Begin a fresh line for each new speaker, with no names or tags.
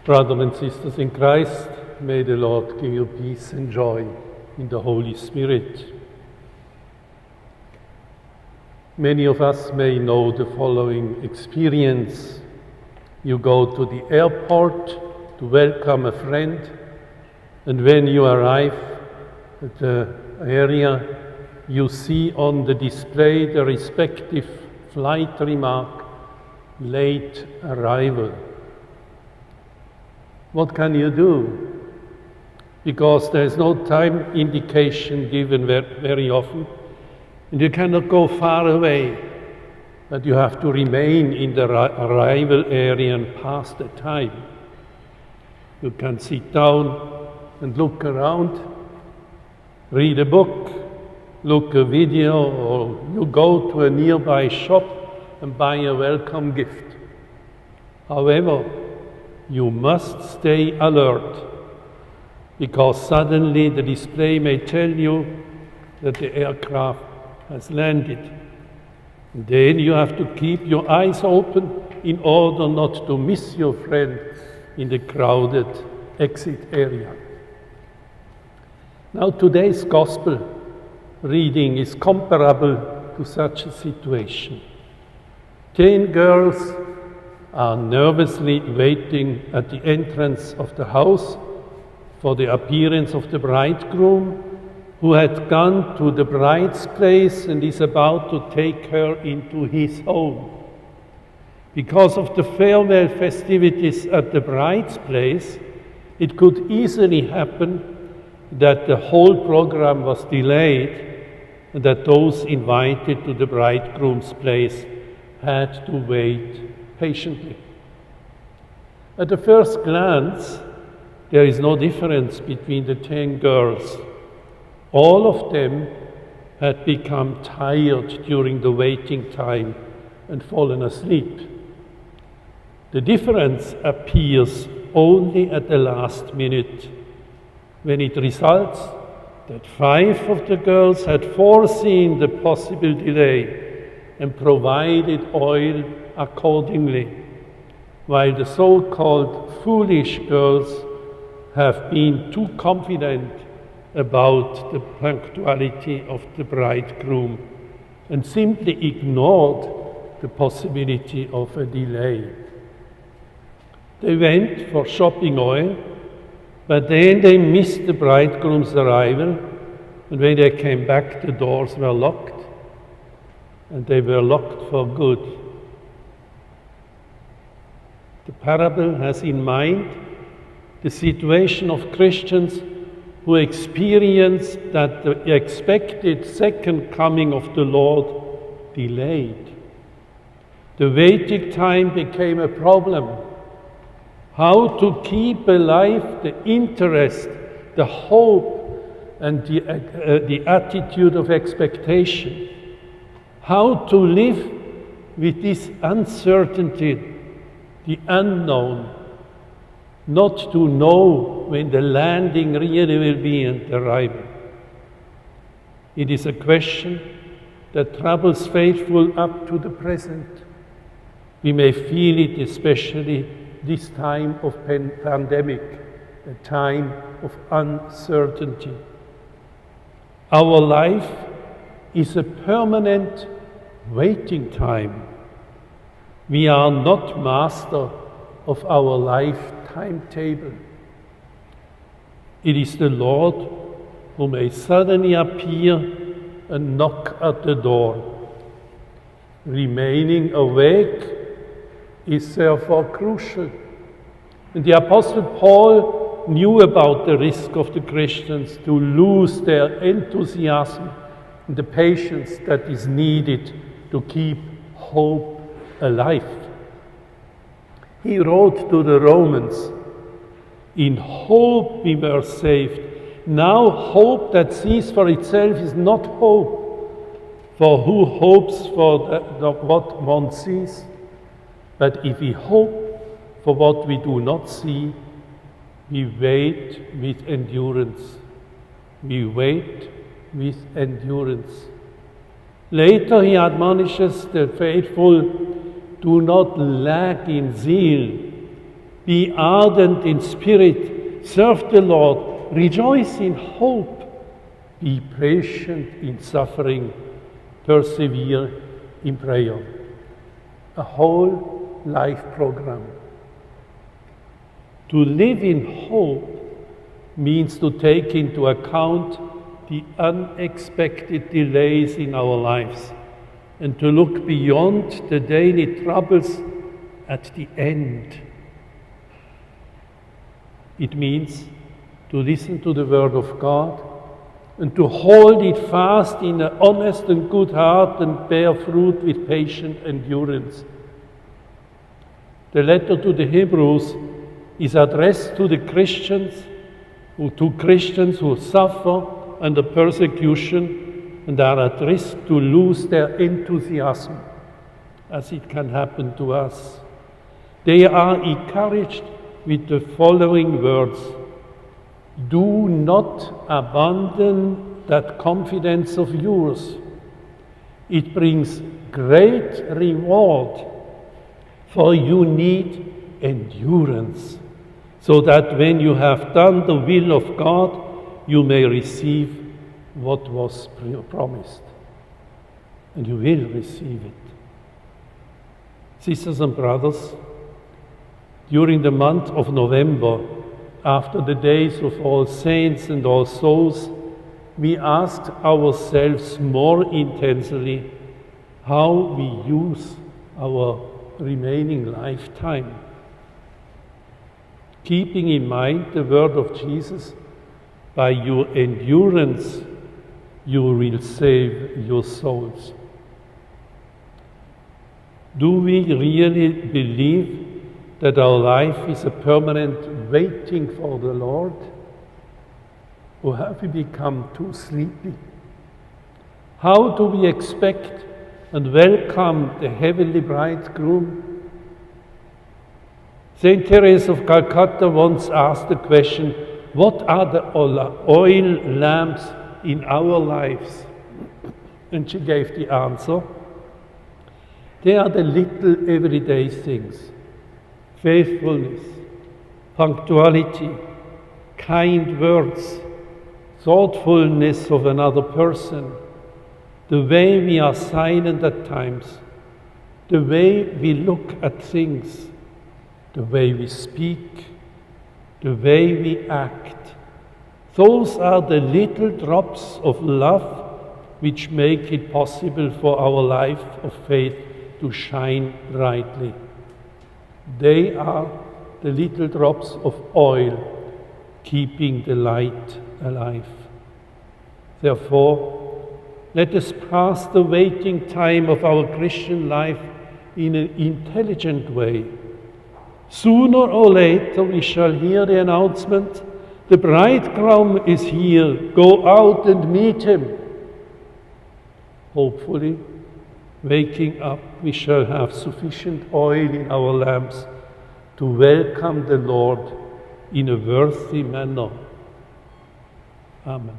Brothers and sisters in Christ, may the Lord give you peace and joy in the Holy Spirit. Many of us may know the following experience. You go to the airport to welcome a friend, and when you arrive at the area, you see on the display the respective flight remark, late arrival. What can you do? Because there is no time indication given very often, and you cannot go far away, but you have to remain in the arrival area and pass the time. You can sit down and look around, read a book, look a video, or you go to a nearby shop and buy a welcome gift. However, you must stay alert, because suddenly the display may tell you that the aircraft has landed. And then you have to keep your eyes open in order not to miss your friend in the crowded exit area. Now today's gospel reading is comparable to such a situation. 10 girls are nervously waiting at the entrance of the house for the appearance of the bridegroom, who had gone to the bride's place and is about to take her into his home. Because of the farewell festivities at the bride's place, it could easily happen that the whole program was delayed and that those invited to the bridegroom's place had to wait patiently. At the first glance, there is no difference between the 10 girls. All of them had become tired during the waiting time and fallen asleep. The difference appears only at the last minute, when it results that 5 of the girls had foreseen the possible delay and provided oil accordingly, while the so-called foolish girls have been too confident about the punctuality of the bridegroom and simply ignored the possibility of a delay. They went for shopping oil, but then they missed the bridegroom's arrival, and when they came back, the doors were locked, and they were locked for good. The parable has in mind the situation of Christians who experienced that the expected second coming of the Lord delayed. The waiting time became a problem. How to keep alive the interest, the hope, and the attitude of expectation. How to live with this uncertainty, the unknown, not to know when the landing really will be and the arrival. It is a question that troubles faithful up to the present. We may feel it especially this time of pandemic, a time of uncertainty. Our life is a permanent waiting time. We are not master of our life timetable. It is the Lord who may suddenly appear and knock at the door. Remaining awake is therefore crucial. And the Apostle Paul knew about the risk of the Christians to lose their enthusiasm and the patience that is needed to keep hope alive. He wrote to the Romans, "In hope we were saved. Now hope that sees for itself is not hope, for who hopes for what one sees? But if we hope for what we do not see, we wait with endurance." We wait with endurance. Later he admonishes the faithful, "Do not lag in zeal, Be ardent in spirit, serve the Lord, rejoice in hope, be patient in suffering, persevere in prayer. A whole life program. To live in hope means to take into account the unexpected delays in our lives and to look beyond the daily troubles at the end. It means to listen to the Word of God and to hold it fast in an honest and good heart and bear fruit with patient endurance. The letter to the Hebrews is addressed to Christians who suffer under persecution and are at risk to lose their enthusiasm, as it can happen to us. They are encouraged with the following words: do not abandon that confidence of yours. It brings great reward, for you need endurance, so that when you have done the will of God, you may receive what was promised. And you will receive it. Sisters and brothers, during the month of November, after the days of All Saints and All Souls, we asked ourselves more intensely how we use our remaining lifetime, keeping in mind the word of Jesus, by your endurance you will save your souls. Do we really believe that our life is a permanent waiting for the Lord? Or have we become too sleepy? How do we expect and welcome the heavenly bridegroom? Saint Therese of Calcutta once asked the question, what are the oil lamps in our lives? And she gave the answer, they are the little everyday things: faithfulness, punctuality, kind words, thoughtfulness of another person, the way we are silent at times, the way we look at things, the way we speak, the way we act. Those are the little drops of love which make it possible for our life of faith to shine brightly. They are the little drops of oil keeping the light alive. Therefore, let us pass the waiting time of our Christian life in an intelligent way. Sooner or later we shall hear the announcement, the bridegroom is here, go out and meet him. Hopefully, waking up, we shall have sufficient oil in our lamps to welcome the Lord in a worthy manner. Amen.